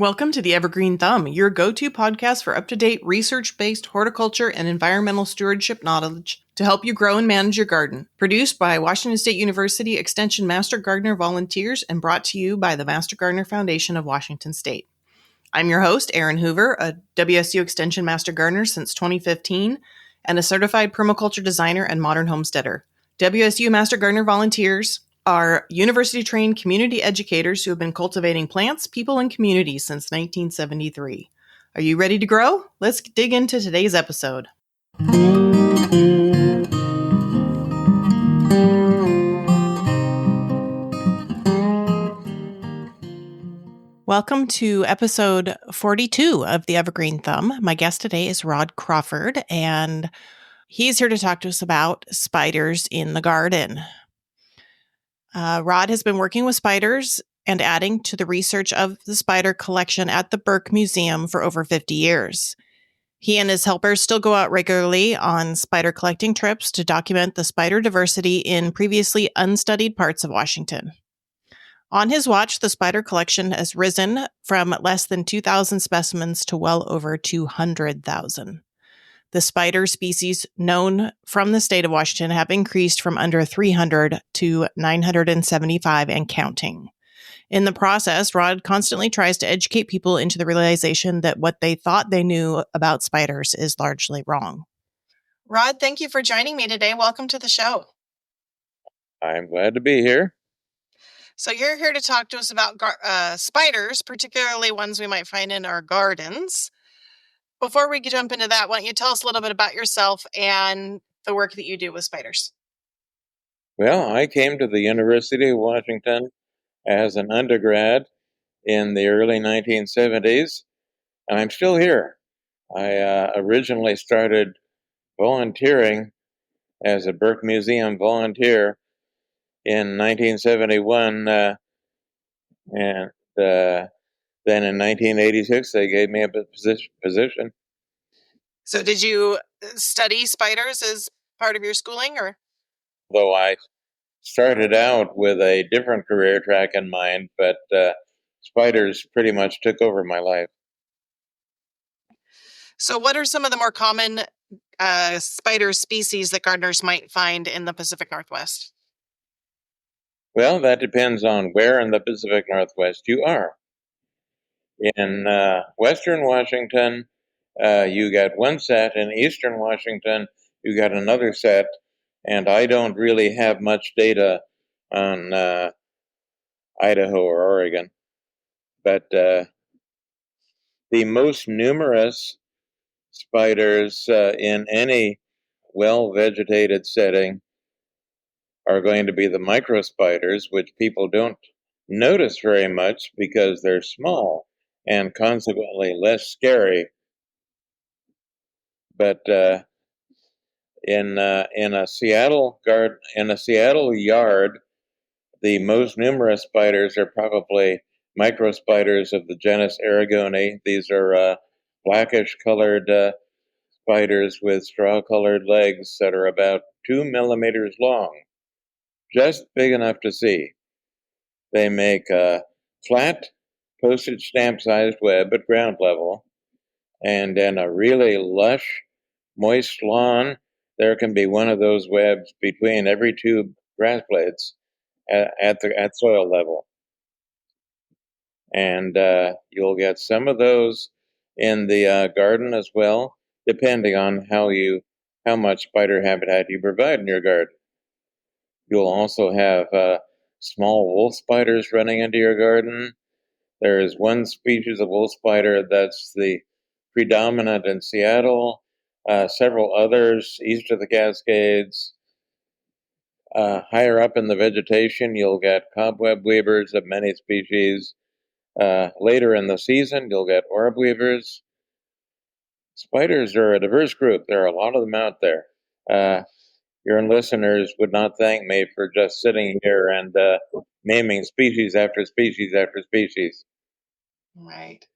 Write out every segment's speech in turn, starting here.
Welcome to the Evergreen Thumb, your go-to podcast for up-to-date research-based horticulture and environmental stewardship knowledge to help you grow and manage your garden. Produced by Washington State University Extension Master Gardener volunteers and brought to you by the Master Gardener Foundation of Washington State. I'm your host, Erin Hoover, a WSU Extension Master Gardener since 2015 and a certified permaculture designer and modern homesteader. WSU Master Gardener volunteers are university-trained community educators who have been cultivating plants, people, and communities since 1973. Are you ready to grow? Let's dig into today's episode. Welcome to episode 42 of the Evergreen Thumb. My guest today is Rod Crawford, and he's here to talk to us about spiders in the garden. Rod has been working with spiders and adding to the research of the spider collection at the Burke Museum for over 50 years. He and his helpers still go out regularly on spider collecting trips to document the spider diversity in previously unstudied parts of Washington. On his watch, the spider collection has risen from less than 2,000 specimens to well over 200,000. The spider species known from the state of Washington have increased from under 300 to 975 and counting. In the process, Rod constantly tries to educate people into the realization that what they thought they knew about spiders is largely wrong. Rod, thank you for joining me today. Welcome to the show. I'm glad to be here. So you're here to talk to us about spiders, particularly ones we might find in our gardens. Before we jump into that, why don't you tell us a little bit about yourself and the work that you do with spiders? Well, I came to the University of Washington as an undergrad in the early 1970s, and I'm still here. I originally started volunteering as a Burke Museum volunteer in 1971, and then in 1986, they gave me a position. So did you study spiders as part of your schooling, or? Though I started out with a different career track in mind, but spiders pretty much took over my life. So what are some of the more common spider species that gardeners might find in the Pacific Northwest? Well, that depends on where in the Pacific Northwest you are. In Western Washington, you got one set. In Eastern Washington, you got another set. And I don't really have much data on Idaho or Oregon. But the most numerous spiders in any well-vegetated setting are going to be the microspiders, which people don't notice very much because they're small and consequently less scary. But in a Seattle yard, the most numerous spiders are probably microspiders of the genus Aragoni. These are blackish-colored spiders with straw-colored legs that are about 2 millimeters long, just big enough to see. They make a flat, postage stamp-sized web at ground level, and in a really lush, moist lawn, there can be one of those webs between every two grass blades at soil level. And you'll get some of those in the garden as well, depending on how much spider habitat you provide in your garden. You'll also have small wolf spiders running into your garden. There is one species of wolf spider that's the predominant in Seattle, several others east of the Cascades. Higher up in the vegetation, you'll get cobweb weavers of many species. Later in the season, you'll get orb-weavers. Spiders are a diverse group. There are a lot of them out there. Your listeners would not thank me for just sitting here and naming species after species after species. Right.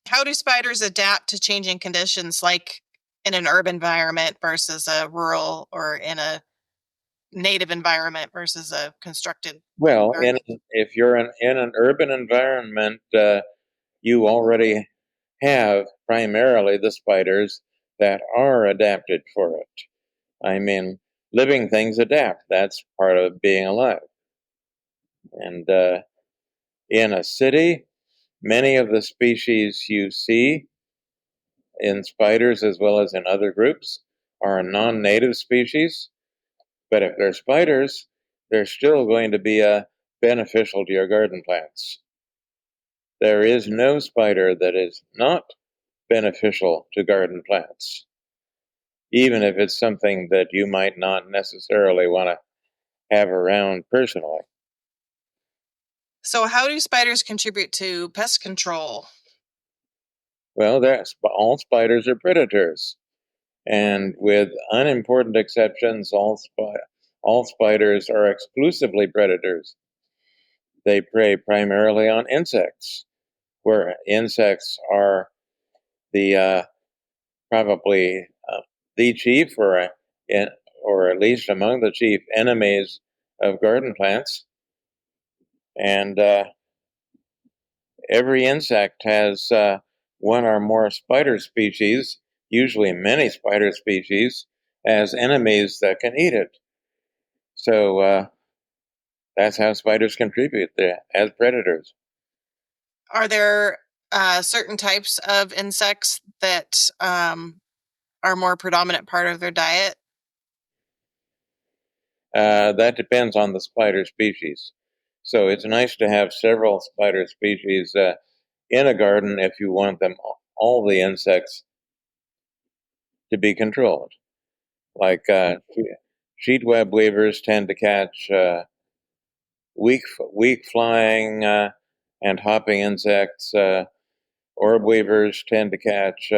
How do spiders adapt to changing conditions, like in an urban environment versus a rural, or in a native environment versus a constructed Well, environment? if you're in an urban environment, you already have primarily the spiders that are adapted for it. I mean, living things adapt. That's part of being alive. And in a city, many of the species you see in spiders as well as in other groups are non-native species. But if they're spiders, they're still going to be beneficial to your garden plants. There is no spider that is not beneficial to garden plants, even if it's something that you might not necessarily want to have around personally. So, how do spiders contribute to pest control? Well, all spiders are predators, and with unimportant exceptions, all spiders are exclusively predators. They prey primarily on insects, where insects are the probably the chief, or at least among the chief enemies of garden plants. And every insect has one or more spider species, usually many spider species, as enemies that can eat it. So that's how spiders contribute as predators. Are there certain types of insects that are more predominant part of their diet? That depends on the spider species. So it's nice to have several spider species in a garden if you want them, all the insects, to be controlled. Like sheet web weavers tend to catch weak flying and hopping insects. Orb weavers tend to catch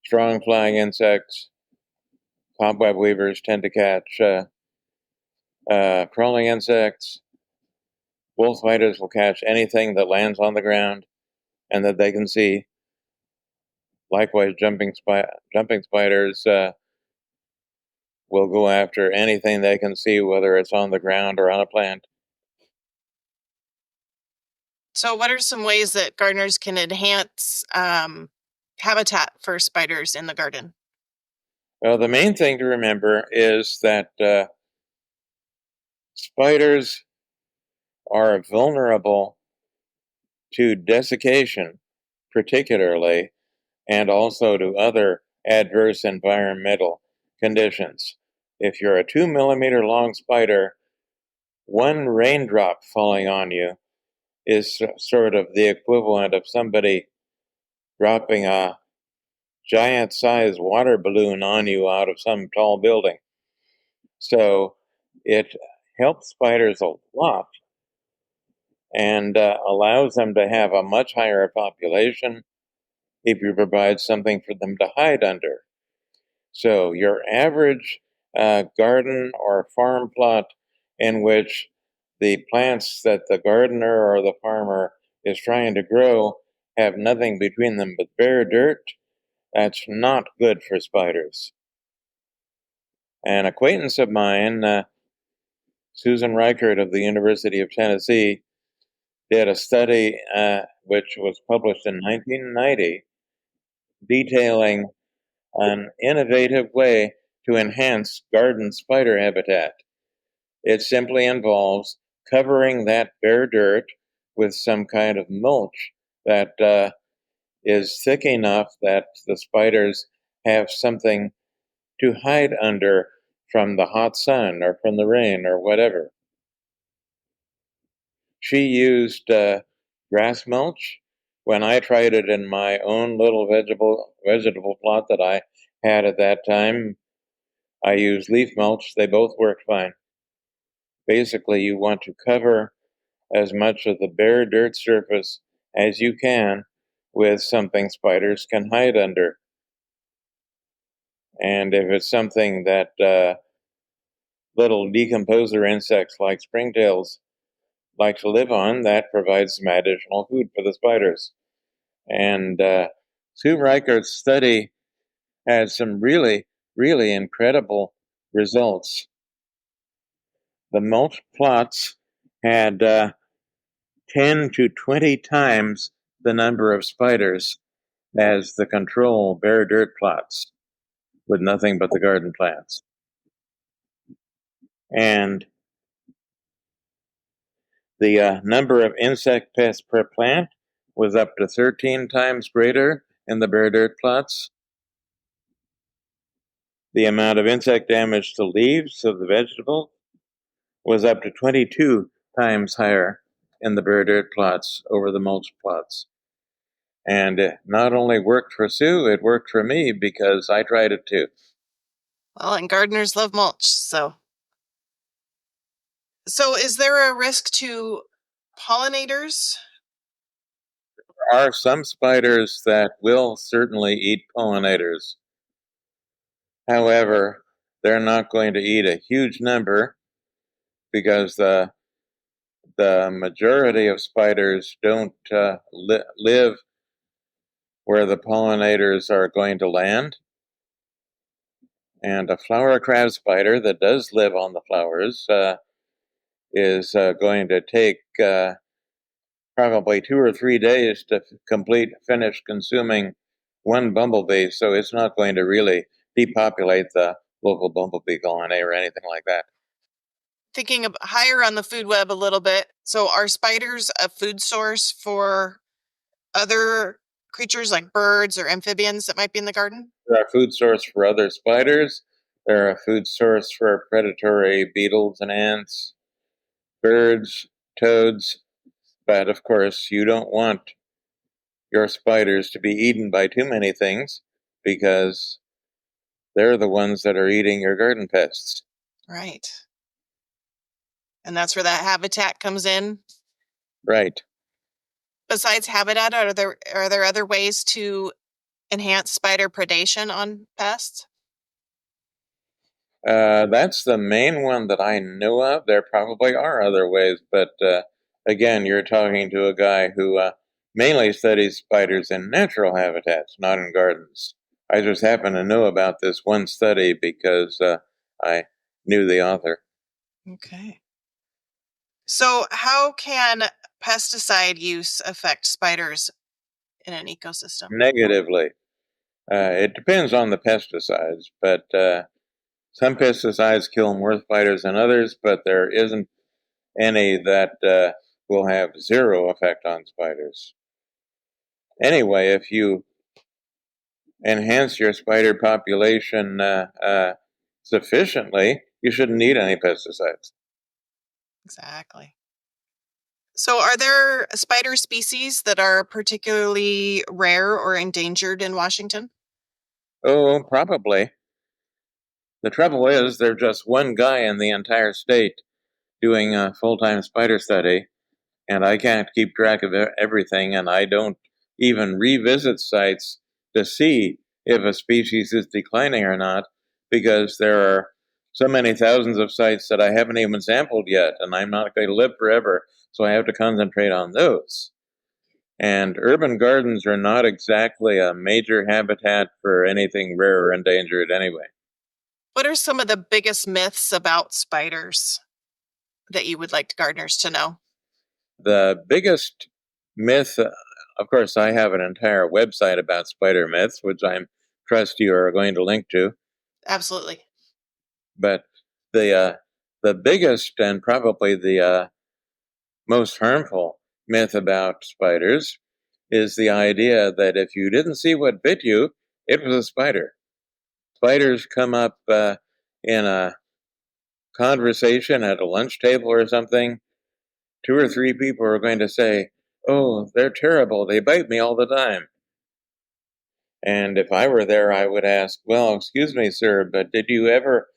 strong flying insects. Cobweb weavers tend to catch crawling insects. Wolf spiders will catch anything that lands on the ground and that they can see. Likewise, jumping spiders will go after anything they can see, whether it's on the ground or on a plant. So, what are some ways that gardeners can enhance habitat for spiders in the garden? Well, the main thing to remember is that spiders are vulnerable to desiccation, particularly, and also to other adverse environmental conditions. If you're a 2 millimeter long spider, one raindrop falling on you is sort of the equivalent of somebody dropping a giant sized water balloon on you out of some tall building. So it helps spiders a lot and allows them to have a much higher population if you provide something for them to hide under. So your average garden or farm plot in which the plants that the gardener or the farmer is trying to grow have nothing between them but bare dirt, that's not good for spiders. An acquaintance of mine, Susan Reichert of the University of Tennessee, did a study which was published in 1990 detailing an innovative way to enhance garden spider habitat. It simply involves covering that bare dirt with some kind of mulch that is thick enough that the spiders have something to hide under from the hot sun or from the rain or whatever. She used grass mulch. When I tried it in my own little vegetable plot that I had at that time, I used leaf mulch. They both worked fine. Basically, you want to cover as much of the bare dirt surface as you can with something spiders can hide under. And if it's something that little decomposer insects like springtails like to live on, that provides some additional food for the spiders. And Sue Reichert's study had some really, really incredible results. The mulch plots had 10 to 20 times the number of spiders as the control bare dirt plots with nothing but the garden plants. And the number of insect pests per plant was up to 13 times greater in the bare dirt plots. The amount of insect damage to leaves of the vegetable was up to 22 times higher in the bare dirt plots over the mulch plots. And it not only worked for Sue, it worked for me because I tried it too. Well, and gardeners love mulch, so. So is there a risk to pollinators? There are some spiders that will certainly eat pollinators. However, they're not going to eat a huge number because the majority of spiders don't live where the pollinators are going to land. And a flower crab spider that does live on the flowers is going to take probably 2 or 3 days to finish consuming one bumblebee. So it's not going to really depopulate the local bumblebee colony or anything like that. Thinking of higher on the food web a little bit. So are spiders a food source for other creatures like birds or amphibians that might be in the garden? They're a food source for other spiders. They're a food source for predatory beetles and ants, birds, toads. But of course, you don't want your spiders to be eaten by too many things because they're the ones that are eating your garden pests. Right. And that's where that habitat comes in. Right. Besides habitat, are there other ways to enhance spider predation on pests? That's the main one that I know of. There probably are other ways, but again, you're talking to a guy who mainly studies spiders in natural habitats, not in gardens. I just happen to know about this one study because I knew the author. Okay. So how can pesticide use affect spiders in an ecosystem? Negatively. It depends on the pesticides, but some pesticides kill more spiders than others, but there isn't any that will have zero effect on spiders. Anyway, if you enhance your spider population sufficiently, you shouldn't need any pesticides. Exactly. So are there spider species that are particularly rare or endangered in Washington? Oh, probably. The trouble is, there's just one guy in the entire state doing a full-time spider study, and I can't keep track of everything, and I don't even revisit sites to see if a species is declining or not, because there are so many thousands of sites that I haven't even sampled yet, and I'm not going to live forever, so I have to concentrate on those. And urban gardens are not exactly a major habitat for anything rare or endangered anyway. What are some of the biggest myths about spiders that you would like gardeners to know? The biggest myth, of course, I have an entire website about spider myths, which I trust you are going to link to. Absolutely. But the biggest and probably the most harmful myth about spiders is the idea that if you didn't see what bit you, it was a spider. Spiders come up in a conversation at a lunch table or something. 2 or 3 people are going to say, "Oh, they're terrible. They bite me all the time." And if I were there, I would ask, "Well, excuse me, sir, but did you ever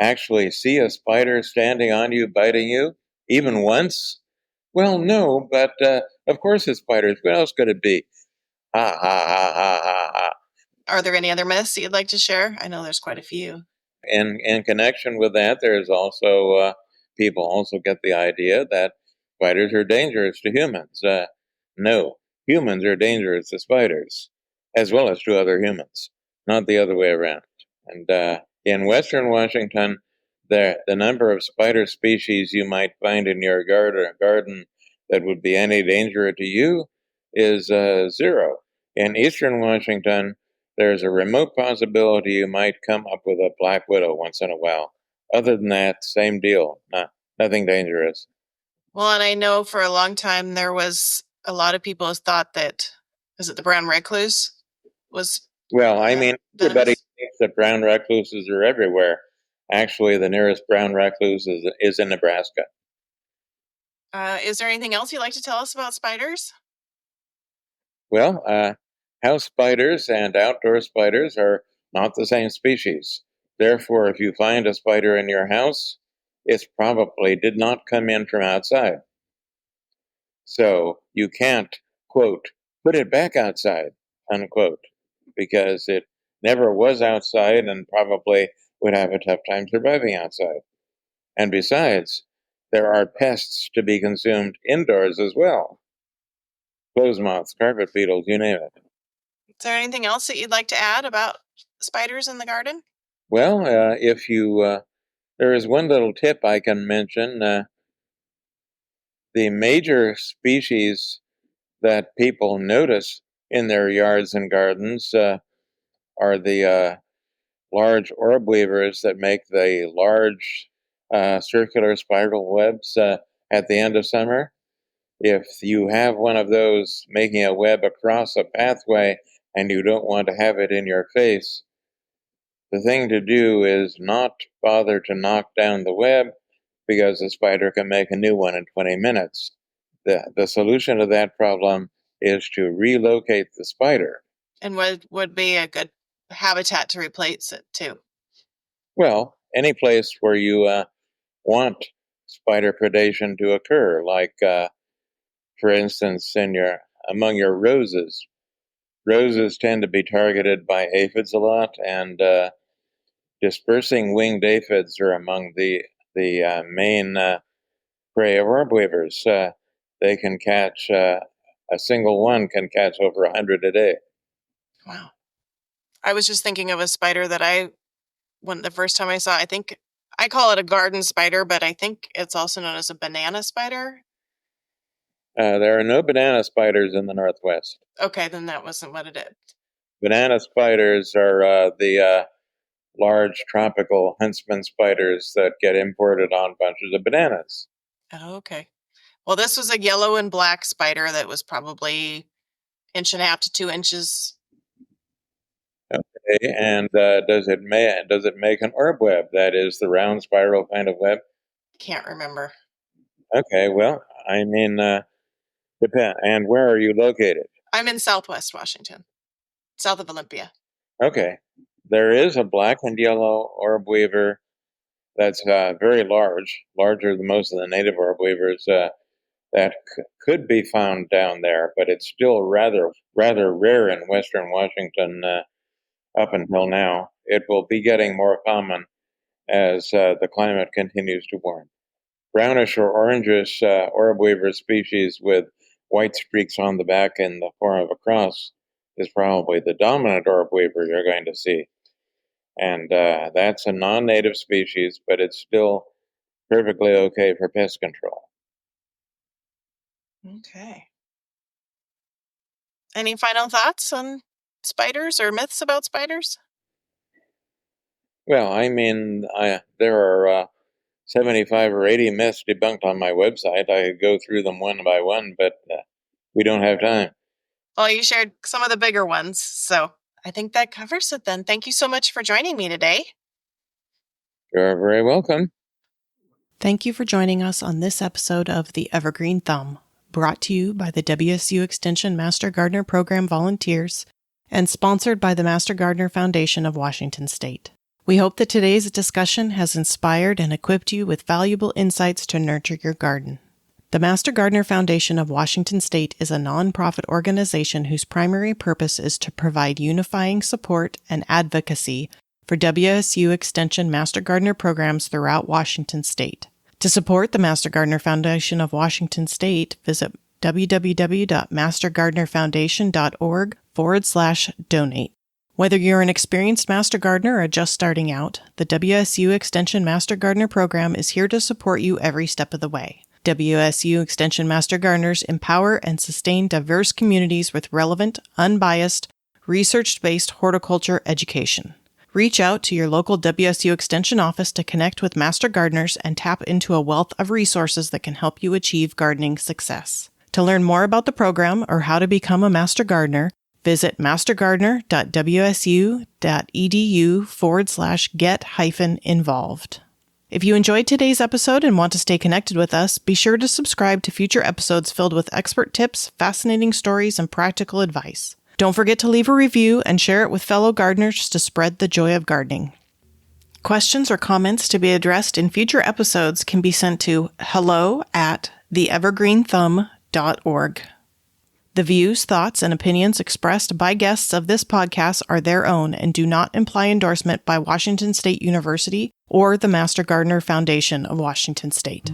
actually see a spider standing on you, biting you, even once?" "Well, no, but of course it's spiders. What else could it be?" Ha ha ha ha ha ha. Are there any other myths that you'd like to share? I know there's quite a few. In connection with that, there's also people also get the idea that spiders are dangerous to humans. No, humans are dangerous to spiders, as well as to other humans, not the other way around. And in Western Washington, the number of spider species you might find in your garden that would be any danger to you is 0. In eastern Washington, there's a remote possibility you might come up with a black widow once in a while. Other than that, same deal. Nothing dangerous. Well, and I know for a long time there was a lot of people who thought that, is it the brown recluse was? Well, I mean, everybody venomous? thinks that brown recluses are everywhere. Actually, the nearest brown recluse is in Nebraska. Is there anything else you'd like to tell us about spiders? Well, house spiders and outdoor spiders are not the same species. Therefore, if you find a spider in your house, it probably did not come in from outside. So you can't, quote, put it back outside, unquote, because it never was outside and probably would have a tough time surviving outside. And besides, there are pests to be consumed indoors as well. Clothes moths, carpet beetles, you name it. Is there anything else that you'd like to add about spiders in the garden? Well, if you, there is one little tip I can mention. The major species that people notice in their yards and gardens are the large orb-weavers that make the large circular spiral webs at the end of summer. If you have one of those making a web across a pathway and you don't want to have it in your face, the thing to do is not bother to knock down the web because the spider can make a new one in 20 minutes. The solution to that problem is to relocate the spider. And what would be a good habitat to replace it to? Well, any place where you want spider predation to occur, like for instance, among your roses. Roses tend to be targeted by aphids a lot, and dispersing winged aphids are among the main prey of orb-weavers. They can catch a single one can catch over 100 a day. Wow. I was just thinking of a spider that when the first time I saw, I think I call it a garden spider, but I think it's also known as a banana spider. There are no banana spiders in the Northwest. Okay, then that wasn't what it is. Banana spiders are the large tropical huntsman spiders that get imported on bunches of bananas. Oh, okay. Well, this was a yellow and black spider that was probably 1.5 to 2 inches. Okay, and does it make an orb web? That is the round spiral kind of web. Can't remember. Okay, well, I mean, depend. And where are you located? I'm in Southwest Washington, south of Olympia. Okay, there is a black and yellow orb weaver that's very large, larger than most of the native orb weavers that could be found down there, but it's still rather rare in western Washington up until now. It will be getting more common as the climate continues to warm. Brownish or orangish orb weaver species with white streaks on the back in the form of a cross is probably the dominant orb weaver you're going to see. And that's a non-native species, but it's still perfectly okay for pest control. Okay. Any final thoughts on spiders or myths about spiders? Well, I mean, there are 75 or 80 myths debunked on my website. I could go through them one by one, but we don't have time. Well, you shared some of the bigger ones, so I think that covers it then. Thank you so much for joining me today. You're very welcome. Thank you for joining us on this episode of The Evergreen Thumb, brought to you by the WSU Extension Master Gardener Program volunteers and sponsored by the Master Gardener Foundation of Washington State. We hope that today's discussion has inspired and equipped you with valuable insights to nurture your garden. The Master Gardener Foundation of Washington State is a nonprofit organization whose primary purpose is to provide unifying support and advocacy for WSU Extension Master Gardener programs throughout Washington State. To support the Master Gardener Foundation of Washington State, visit www.mastergardenerfoundation.org/donate. Whether you're an experienced master gardener or just starting out, the WSU Extension Master Gardener Program is here to support you every step of the way. WSU Extension Master Gardeners empower and sustain diverse communities with relevant, unbiased, research-based horticulture education. Reach out to your local WSU Extension office to connect with Master Gardeners and tap into a wealth of resources that can help you achieve gardening success. To learn more about the program or how to become a Master Gardener, visit mastergardener.wsu.edu/get-involved. If you enjoyed today's episode and want to stay connected with us, be sure to subscribe to future episodes filled with expert tips, fascinating stories, and practical advice. Don't forget to leave a review and share it with fellow gardeners to spread the joy of gardening. Questions or comments to be addressed in future episodes can be sent to hello@theevergreenthumb.org. The views, thoughts, and opinions expressed by guests of this podcast are their own and do not imply endorsement by Washington State University or the Master Gardener Foundation of Washington State.